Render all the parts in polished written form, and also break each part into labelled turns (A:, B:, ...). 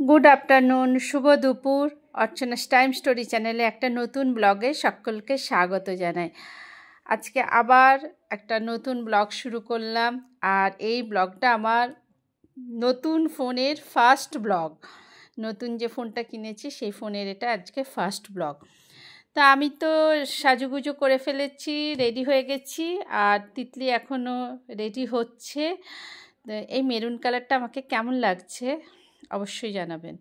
A: Good afternoon, শুভ দুপুর। অর্চনাস time story চ্যানেলে একটা নতুন ব্লগে সকলকে স্বাগত জানাই। আজকে আবার একটা নতুন ব্লগ শুরু করলাম, আর এই ব্লগটা আমার নতুন ফোনের ফার্স্ট ব্লগ। নতুন যে ফোনটা কিনেছি সেই ফোনের এটা আজকে ফার্স্ট ব্লগ। তা আমি তো সাজুগুজু করে ফেলেছি, রেডি হয়ে গেছি, আর তিতলি এখনও রেডি হচ্ছে। এই মেরুন কালারটা আমাকে কেমন লাগছে অবশ্যই জানাবেন।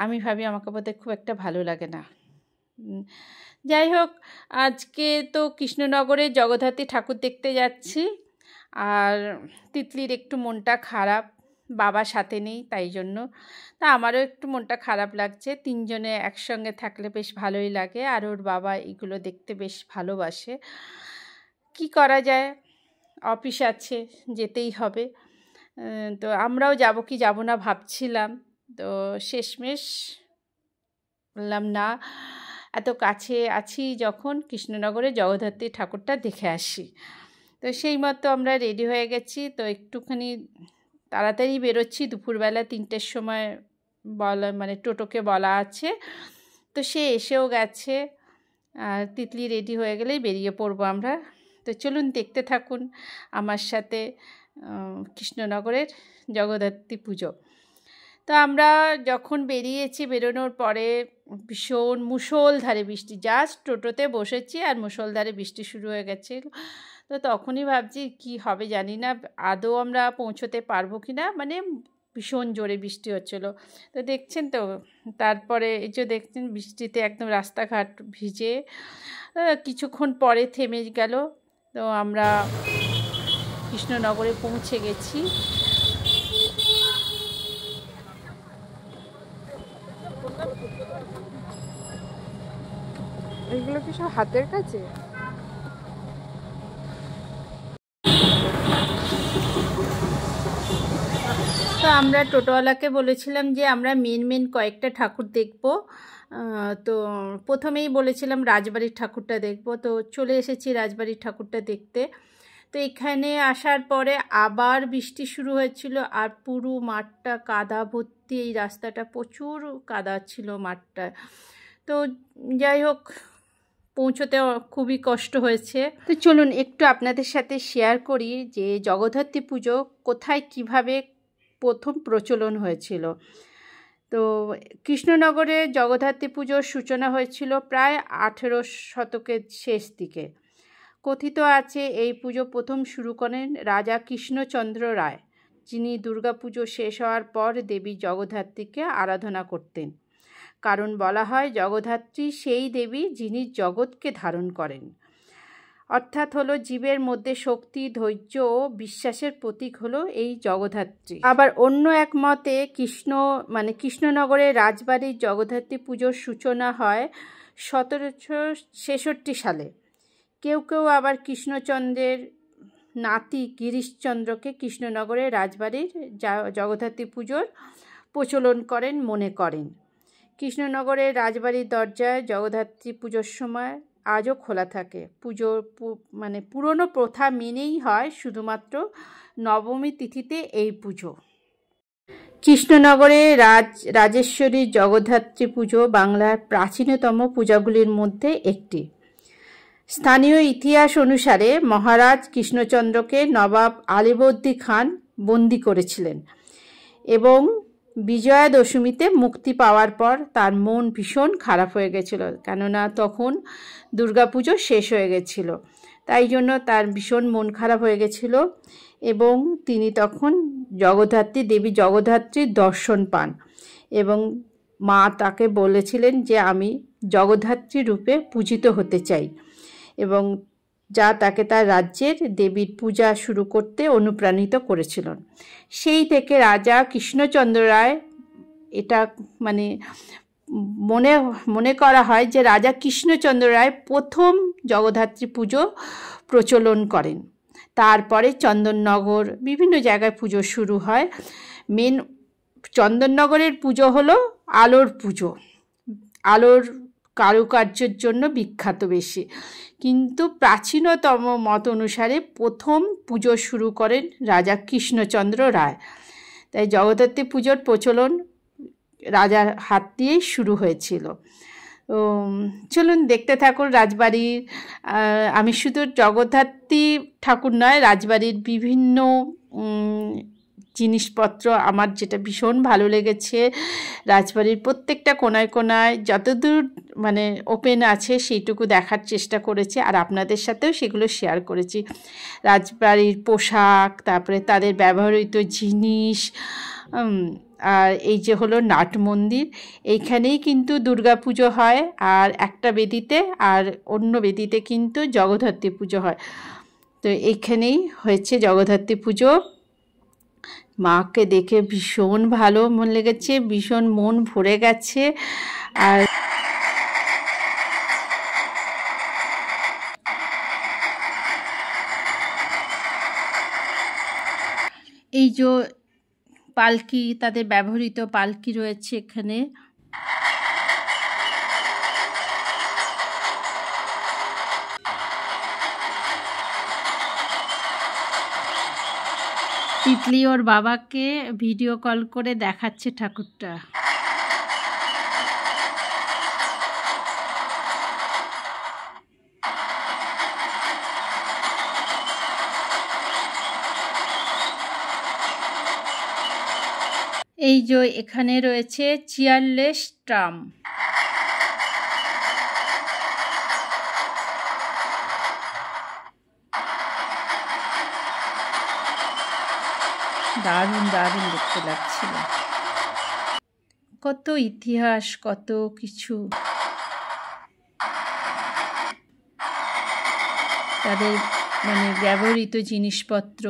A: আমি ভাবি আমাকে বোধহয় খুব একটা ভালো লাগে না। যাই হোক, আজকে তো কৃষ্ণনগরে জগদ্ধাত্রী ঠাকুর দেখতে যাচ্ছি, আর তিতলির একটু মনটা খারাপ, বাবা সাথে নেই, তাই জন্য। তা আমারও একটু মনটা খারাপ লাগছে। তিনজনে একসঙ্গে থাকলে বেশ ভালোই লাগে, আর ওর বাবা এগুলো দেখতে বেশ ভালোবাসে। কি করা যায়, অফিস আছে, যেতেই হবে। তো আমরাও যাব কি যাব না ভাবছিলাম, তো শেষমেশ বললাম না, এত কাছে আছি যখন, কৃষ্ণনগরে জগদ্ধাত্রী ঠাকুরটা দেখে আসি। তো সেই মতো আমরা রেডি হয়ে গেছি। তো একটুখানি তাড়াতাড়ি বেরোচ্ছি, দুপুরবেলা 3টের সময় বলা, মানে টোটোকে বলা আছে। তো সে এসেও গেছে, আর তিতলি রেডি হয়ে গেলেই বেরিয়ে পড়বো আমরা। তো চলুন দেখতে থাকুন আমার সাথে কৃষ্ণনগরের জগদ্ধাত্রী পুজো। তো আমরা যখন বেরিয়েছি, বেরোনোর পরে ভীষণ মুষলধারে বৃষ্টি, জাস্ট টোটোতে বসেছি আর মুষলধারে বৃষ্টি শুরু হয়ে গেছে। তো তখনই ভাবছি কি হবে জানি না, আদৌ আমরা পৌঁছতে পারবো কি না, মানে ভীষণ জোরে বৃষ্টি হচ্ছিলো। তো দেখছেন তো, তারপরে এই যে দেখছেন বৃষ্টিতে একদম রাস্তাঘাট ভিজে, কিছুক্ষণ পরে থেমে গেল। তো আমরা কৃষ্ণনগরে পৌঁছে গেছি।
B: এগুলো কি সব হাতের কাছে?
A: তো আমরা টোটোওয়ালাকে বলেছিলাম যে আমরা মেন কয়েকটা ঠাকুর দেখব। তো প্রথমেই বলেছিলাম রাজবাড়ির ঠাকুরটা দেখব, তো চলে এসেছি রাজবাড়ির ঠাকুরটা দেখতে। তো এখানে আসার পরে আবার বৃষ্টি শুরু হয়েছিল, আর পুরো মাঠটা কাদা ভর্তি, এই রাস্তাটা প্রচুর কাদা ছিল মাঠটা। তো যাই হোক, পৌঁছতে খুবই কষ্ট হয়েছে। তো চলুন একটু আপনাদের সাথে শেয়ার করি যে জগদ্ধাত্রী পুজো কোথায় কিভাবে প্রথম প্রচলন হয়েছিল। তো কৃষ্ণনগরে জগদ্ধাত্রী পুজোর সূচনা হয়েছিল প্রায় 18 শতকের শেষ দিকে। কথিত আছে এই পুজো প্রথম শুরু করেন রাজা কৃষ্ণচন্দ্র রায়, যিনি দুর্গাপুজো শেষ হওয়ার পর দেবী জগদ্ধাত্রীকে আরাধনা করতেন। কারণ বলা হয় জগদ্ধাত্রী সেই দেবী যিনি জগৎকে ধারণ করেন, অর্থাৎ হলো জীবের মধ্যে শক্তি, ধৈর্য ও বিশ্বাসের প্রতীক হলো এই জগদ্ধাত্রী। আবার অন্য এক মতে কৃষ্ণনগরের রাজবাড়ির জগদ্ধাত্রী পুজোর সূচনা হয় 1766 সালে। কেউ কেউ আবার কৃষ্ণচন্দ্রের নাতি গিরিশচন্দ্রকে কৃষ্ণনগরের রাজবাড়ির জগদ্ধাত্রী পুজোর প্রচলন করেন মনে করেন। কৃষ্ণনগরের রাজবাড়ির দরজায় জগদ্ধাত্রী পুজোর সময় আজও খোলা থাকে। পুজোর পুরনো প্রথা মেনেই হয়, শুধুমাত্র নবমী তিথিতে এই পুজো। কৃষ্ণনগরে রাজেশ্বরী জগদ্ধাত্রী পুজো বাংলার প্রাচীনতম পূজাগুলির মধ্যে একটি। স্থানীয় ইতিহাস অনুসারে মহারাজ কৃষ্ণচন্দ্রকে নবাব আলীবর্দী খান বন্দি করেছিলেন, এবং বিজয়া দশমীতে মুক্তি পাওয়ার পর তার মন ভীষণ খারাপ হয়ে গেছিল, কেননা তখন দুর্গাপুজো শেষ হয়ে গেছিল। তাই জন্য তার ভীষণ মন খারাপ হয়ে গেছিল, এবং তিনি তখন দেবী জগদ্ধাত্রীর দর্শন পান, এবং মা তাকে বলেছিলেন যে আমি জগদ্ধাত্রী রূপে পূজিত হতে চাই, এবং যা তাকে তার রাজ্যের দেবীর পূজা শুরু করতে অনুপ্রাণিত করেছিলেন। সেই থেকে রাজা কৃষ্ণচন্দ্র রায়, এটা মনে করা হয় যে রাজা কৃষ্ণচন্দ্র রায় প্রথম জগদ্ধাত্রী পুজো প্রচলন করেন। তারপরে চন্দননগর বিভিন্ন জায়গায় পুজো শুরু হয়। চন্দননগরের পুজো হলো আলোর পুজো, আলোর কারুকার্যের জন্য বিখ্যাত বেশি। কিন্তু প্রাচীনতম মত অনুসারে প্রথম পুজো শুরু করেন রাজা কৃষ্ণচন্দ্র রায়। তাই জগদ্ধাত্রী পুজোর প্রচলন রাজার হাত দিয়েই শুরু হয়েছিল। তো চলুন দেখতে থাকুন রাজবাড়ির। আমি শুধু জগদ্ধাত্রী ঠাকুর নয়, রাজবাড়ির বিভিন্ন জিনিসপত্র আমার যেটা ভীষণ ভালো লেগেছে, রাজবাড়ির প্রত্যেকটা কোনায় কোনায় যতদূর মানে ওপেন আছে সেইটুকু দেখার চেষ্টা করেছি, আর আপনাদের সাথেও সেগুলো শেয়ার করেছি। রাজবাড়ির পোশাক, তারপরে তাদের ব্যবহৃত জিনিস, আর এই যে হলো নাট মন্দির, এইখানেই কিন্তু দুর্গা পুজো হয়, আর একটা বেদিতে, আর অন্য বেদিতে কিন্তু জগদ্ধাত্রী পুজো হয়। তো এইখানেই হয়েছে জগদ্ধাত্রী পুজো। মাকে দেখে ভীষণ ভালো মন লেগেছে, ভীষণ মন ভরে গেছে। আর এই যে পালকি, তাদের ব্যবহৃত পালকি রয়েছে এখানে। তিতলি ওর বাবাকে ভিডিও কল করে দেখাচ্ছে ঠাকুরটা। এই যে এখানে রয়েছে চেয়ারলেস ট্রাম। দারুণ দারুণ দেখতে লাগছিল। কত ইতিহাস, কত কিছু, তাদের মানে ব্যবহৃত জিনিসপত্র।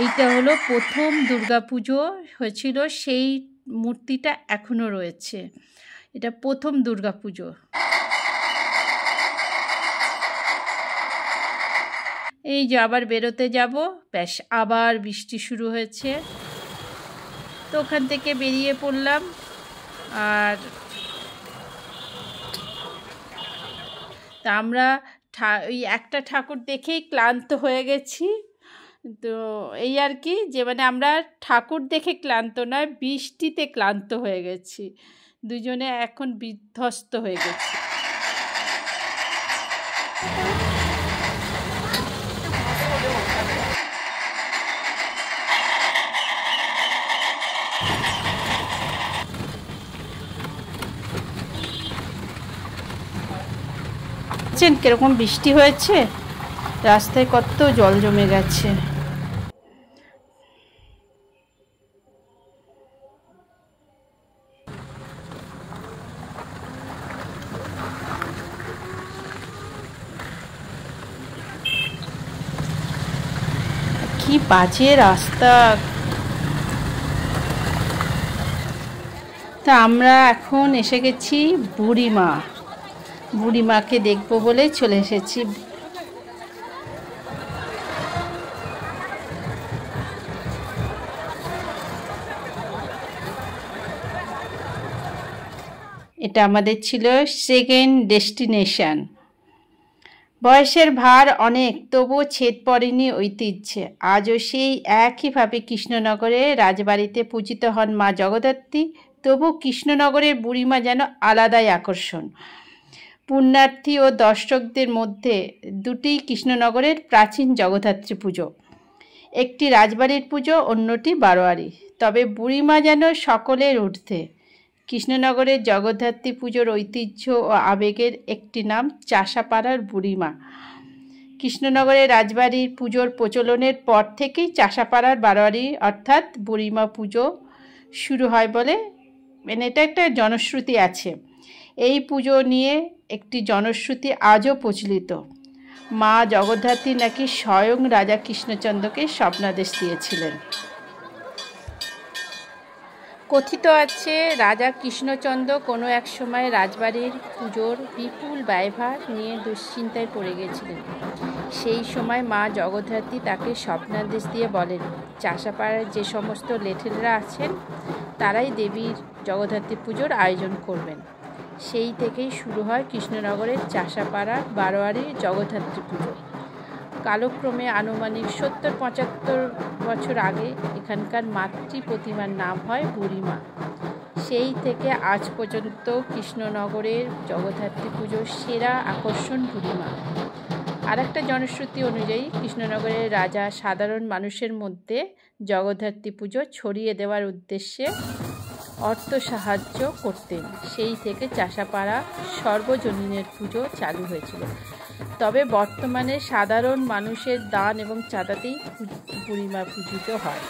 A: এইটা হলো প্রথম দুর্গাপুজো হয়েছিল, সেই মূর্তিটা এখনো রয়েছে। এটা প্রথম দুর্গাপুজো। এই যে আবার বেরোতে যাব, ব্যাস আবার বৃষ্টি শুরু হয়েছে। তো ওখান থেকে বেরিয়ে পড়লাম। আর তা আমরা ওই একটা ঠাকুর দেখেই ক্লান্ত হয়ে গেছি। তো এই আর কি, যে মানে আমরা ঠাকুর দেখে ক্লান্ত নয়, বৃষ্টিতে ক্লান্ত হয়ে গেছি, দুজনে এখন বিধ্বস্ত হয়ে গেছি। কিরকম বৃষ্টি হয়েছে, রাস্তায় কত জল জমে গেছে। কি বাজে রাস্তা। তা আমরা এখন এসে গেছি বুড়িমা। বুড়িমাকে দেখবো বলে চলে এসেছি। এটা আমাদের ছিল সেকেন্ড ডেস্টিনেশন। বয়সের ভার অনেক, তবুও ছেদ পড়েনি ঐতিহ্যে। আজও সেই একইভাবে কৃষ্ণনগরে রাজবাড়িতে পূজিত হন মা জগদ্ধাত্রী। তবু কৃষ্ণনগরের বুড়িমা যেন আলাদাই আকর্ষণ। পুণ্যার্থী ও দর্শকদের মধ্যে দুটি কৃষ্ণনগরের প্রাচীন জগদ্ধাত্রী পুজো, একটি রাজবাড়ির পুজো, অন্যটি বারোয়ারি। তবে বুড়িমা যেন সকলের ঊর্ধ্বে। কৃষ্ণনগরের জগদ্ধাত্রী পুজোর ঐতিহ্য ও আবেগের একটি নাম চাষাপাড়ার বুড়িমা। কৃষ্ণনগরের রাজবাড়ির পুজোর প্রচলনের পর থেকেই চাষাপাড়ার বারোয়ারি অর্থাৎ বুড়িমা পুজো শুরু হয় বলে মানে এটা একটা জনশ্রুতি আছে। এই পুজো নিয়ে একটি জনশ্রুতি আজও প্রচলিত। মা জগদ্ধাত্রী নাকি স্বয়ং রাজা কৃষ্ণচন্দ্রকে স্বপ্নাদেশ দিয়েছিলেন। কথিত আছে রাজা কৃষ্ণচন্দ্র কোনো এক সময় রাজবাড়ির পুজোর বিপুল ব্যয়ভার নিয়ে দুশ্চিন্তায় পড়ে গেছিলেন। সেই সময় মা জগদ্ধাত্রী তাকে স্বপ্নাদেশ দিয়ে বলেন, চাষাপাড়ার যে সমস্ত লেঠেলরা আছেন তারাই দেবীর জগদ্ধাত্রী পুজোর আয়োজন করবেন। সেই থেকেই শুরু হয় কৃষ্ণনগরের চাষাপাড়ার বারোয়ারি জগদ্ধাত্রী পুজো। কালক্রমে আনুমানিক 70-75 বছর আগে এখানকার মাতৃ প্রতিমার নাম হয় বুড়িমা। সেই থেকে আজ পর্যন্ত কৃষ্ণনগরের জগদ্ধাত্রী পুজোর সেরা আকর্ষণ বুড়িমা। আর একটা জনশ্রুতি অনুযায়ী কৃষ্ণনগরের রাজা সাধারণ মানুষের মধ্যে জগদ্ধাত্রী পুজো ছড়িয়ে দেওয়ার উদ্দেশ্যে অর্থ সাহায্য করতেন। সেই থেকে চাষাপাড়া সর্বজনীনের পুজো চালু হয়েছিল। তবে বর্তমানে সাধারণ মানুষের দান এবং চাঁদাতেই বুড়িমা পূজিত হয়।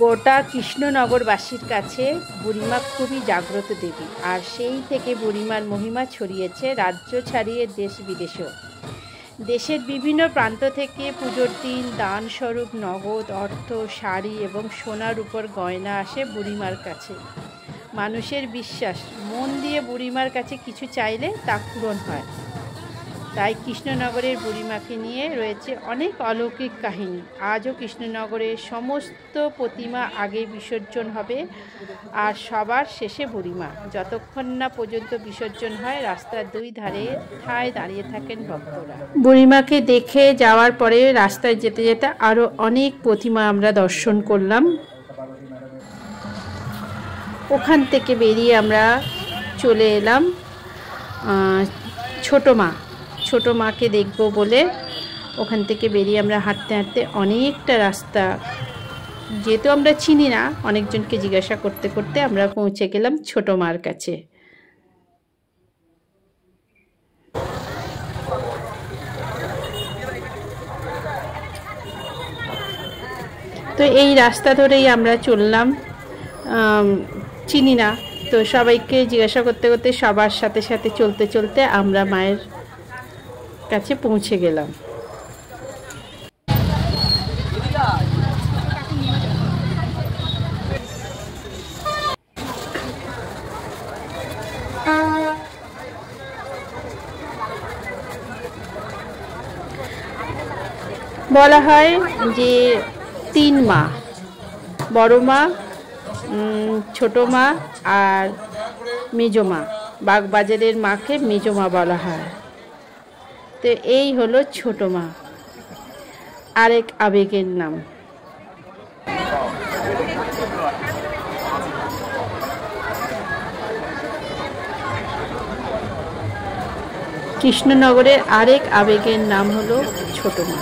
A: গোটা কৃষ্ণনগরবাসীর কাছে বুড়িমা খুবই জাগ্রত দেবী, আর সেই থেকে বুড়িমার মহিমা ছড়িয়েছে রাজ্য ছাড়িয়ে দেশ বিদেশেও। দেশের বিভিন্ন প্রান্ত থেকে পুজোর দিন দানস্বরূপ নগদ অর্থ, শাড়ি এবং সোনার উপর গয়না আসে বুড়িমার কাছে। মানুষের বিশ্বাস, মন দিয়ে বুড়িমার কাছে কিছু চাইলে তা পূরণ হয়। তাই কৃষ্ণনগরের বুড়িমাকে নিয়ে রয়েছে অনেক অলৌকিক কাহিনী। আজও কৃষ্ণনগরের সমস্ত প্রতিমা আগে বিসর্জন হবে, আর সবার শেষে বুড়িমা। যতক্ষণ না পর্যন্ত বিসর্জন হয়, রাস্তার দুই ধারে ঠায় দাঁড়িয়ে থাকেন ভক্তরা। বুড়িমাকে দেখে যাওয়ার পরে রাস্তায় যেতে যেতে আরও অনেক প্রতিমা আমরা দর্শন করলাম। ওখান থেকে বেরিয়ে আমরা চলে এলাম ছোটো মাকে দেখব বলে। ওখান থেকে বেরিয়ে আমরা হাঁটতে হাঁটতে অনেকটা রাস্তা, যেহেতু আমরা চিনি না, অনেকজনকে জিজ্ঞাসা করতে করতে আমরা পৌঁছে গেলাম ছোটো মার কাছে। তো এই রাস্তা ধরেই আমরা চললাম, চিনি না তো সবাইকে জিজ্ঞাসা করতে করতে সবার সাথে সাথে চলতে চলতে আমরা মায়ের কাছে পৌঁছে গেলাম। বলা হয় যে তিন মা, বড় মা, ছোটো মা আর মেজো মা। বাগবাজারের মাকে মেজো মা বলা হয়। তো এই হলো ছোটো মা, আরেক আবেগের নাম। কৃষ্ণনগরের আরেক আবেগের নাম হলো ছোটো মা।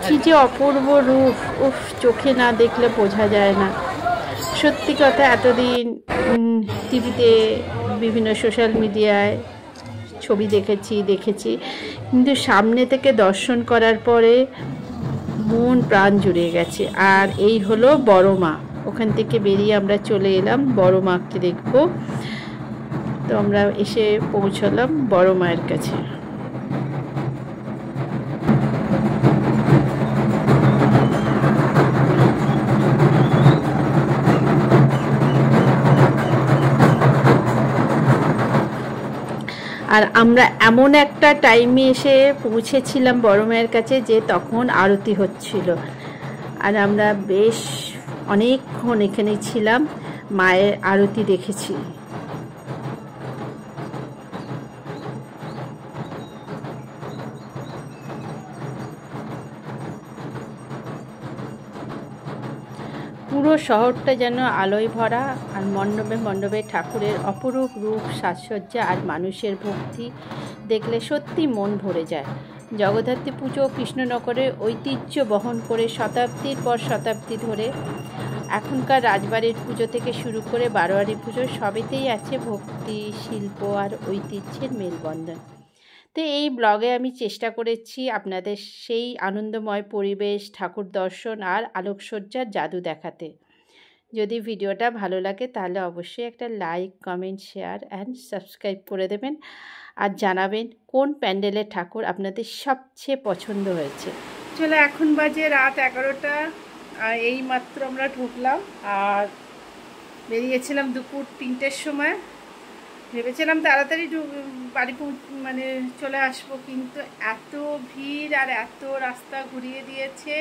A: কি যে অপূর্ব রূপ, উফ, চোখে না দেখলে বোঝা যায় না। সত্যি কথা, এতদিন টিভিতে বিভিন্ন সোশ্যাল মিডিয়ায় ছবি দেখেছি, কিন্তু সামনে থেকে দর্শন করার পরে মন প্রাণ জুড়ে গেছে। আর এই হলো বড় মা। ওখান থেকে বেরিয়ে আমরা চলে এলাম বড় মাকে দেখব। তো আমরা এসে পৌঁছলাম বড় মায়ের কাছে। আর আমরা এমন একটা টাইমে এসে পৌঁছেছিলাম বড় মায়ের কাছে যে তখন আরতি হচ্ছিল, আর আমরা বেশ অনেকক্ষণ এখানে ছিলাম, মায়ের আরতি দেখেছি। পুরো শহরটা যেন আলোয় ভরা, আর মণ্ডপে মণ্ডপে ঠাকুরের অপরূপ রূপ, সাজসজ্জা আর মানুষের ভক্তি দেখলে সত্যি মন ভরে যায়। জগদ্ধাত্রী পুজো কৃষ্ণনগরের ঐতিহ্য বহন করে শতাব্দীর পর শতাব্দী ধরে। এখনকার রাজবাড়ির পুজো থেকে শুরু করে বারোয়ারি পুজো, সবেতেই আছে ভক্তি, শিল্প আর ঐতিহ্যের মেলবন্ধন। তো এই ব্লগে আমি চেষ্টা করেছি আপনাদের সেই আনন্দময় পরিবেশ, ঠাকুর দর্শন আর আলোকসজ্জার জাদু দেখাতে। যদি ভিডিওটা ভালো লাগে তাহলে অবশ্যই একটা like, comment, share and subscribe করে দেবেন, আর জানাবেন কোন প্যান্ডেলের ঠাকুর আপনাদের সবচেয়ে পছন্দ হয়েছে। চলো, এখন বাজে রাত 11টা, আর এই মাত্র আমরা ঢুকলাম, আর বেরিয়েছিলাম দুপুর 3টের সময়। ভেবেছিলাম তাড়াতাড়ি বাড়ি মানে চলে আসবো, কিন্তু এত ভিড় আর এত রাস্তা ঘুরিয়ে দিয়েছে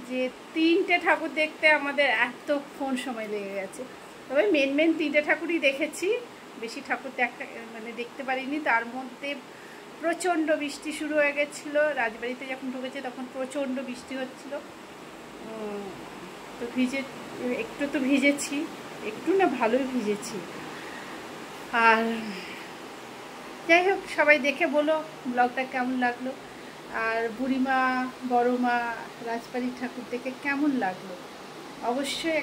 A: যে 3টে ঠাকুর দেখতে আমাদের এতক্ষণ সময় লেগে গেছে। তবে মেন 3টে ঠাকুরই দেখেছি, বেশি ঠাকুর মানে দেখতে পারিনি। তার মধ্যে প্রচণ্ড বৃষ্টি শুরু হয়ে গেছিলো। রাজবাড়িতে যখন ঢুকেছে তখন প্রচণ্ড বৃষ্টি হচ্ছিলো, তো একটু তো ভিজেছি, একটু না ভালোই ভিজেছি। আর যাই হোক, সবাই দেখে বলো ব্লগটা কেমন লাগলো, আর বুড়িমা বড় মা রাজবাড়ির ঠাকুর দেখে কেমন লাগলো অবশ্যই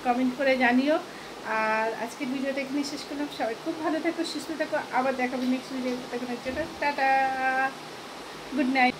A: কমেন্ট করে জানিও। আর আজকের ভিডিওটা এখানে শেষ করলাম। সবাই খুব ভালো থাকো, সুস্থ থাকো, আবার দেখাবো নেক্সট ভিডিও। তখন জন্য টাটা, গুড নাইট।